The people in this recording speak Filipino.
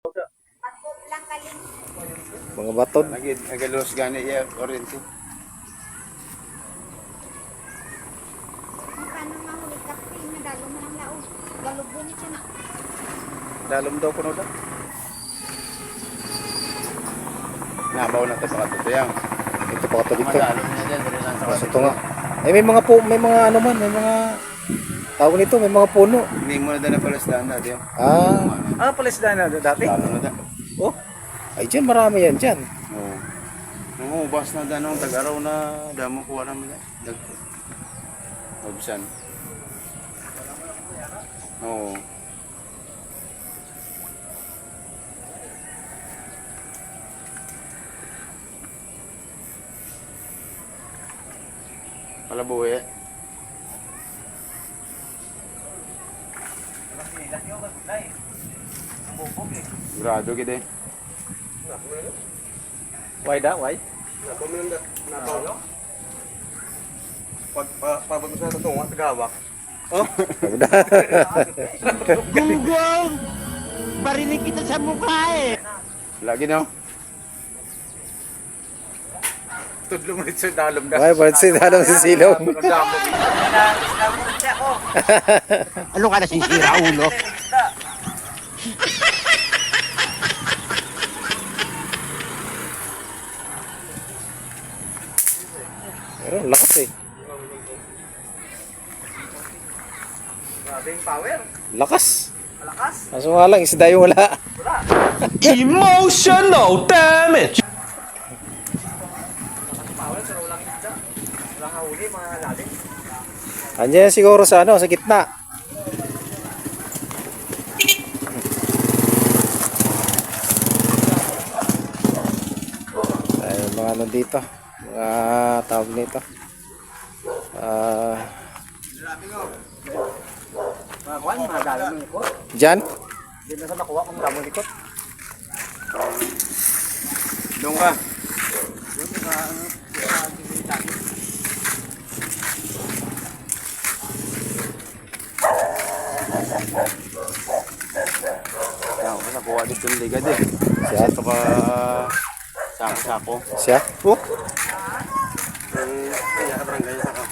Mga batod. Nagalos gani iya oriente. Paano mahuli ka pa yung nadalo mo ng laog? Galubon siya na. Dalom daw kuno da. Nabaw na to pa katuyang. Ito pa kato dito. Madalom niya din diri lang sa Mas ito nga. May mga ano man, may mga tawag nito, may mga puno. Hindi mo na da na palasdan na diyo. Palisdan na dati. Lalo na da. Oh. Ay diyan marami yan diyan. Oo. Nung ubas na da nung tag-araw na damo kuha naman da. Obsan. Oo. Palabuhi. Grado gede. Why da? Why? Pag sa tungo tagawak. Gunggong! Barinig kita sa mukha eh! Lagi no. Tudlo mo sa dalom da. Ay, ba't si Dalom si Silong? Ano ka nasisira, ulo? Pero lakas eh. Lakas. Kaso nga lang, isda yung wala. Emotional damage. Andiyan siguro sa ano, sa gitna. Ay, mga ano dito. Mga tawag nito. Diyan? Doon ka. Yan, kasi nakuha dito yung ligad eh. Siya? Ito ka sako-sako. Siya? Oh, Kaya ka barangay sako.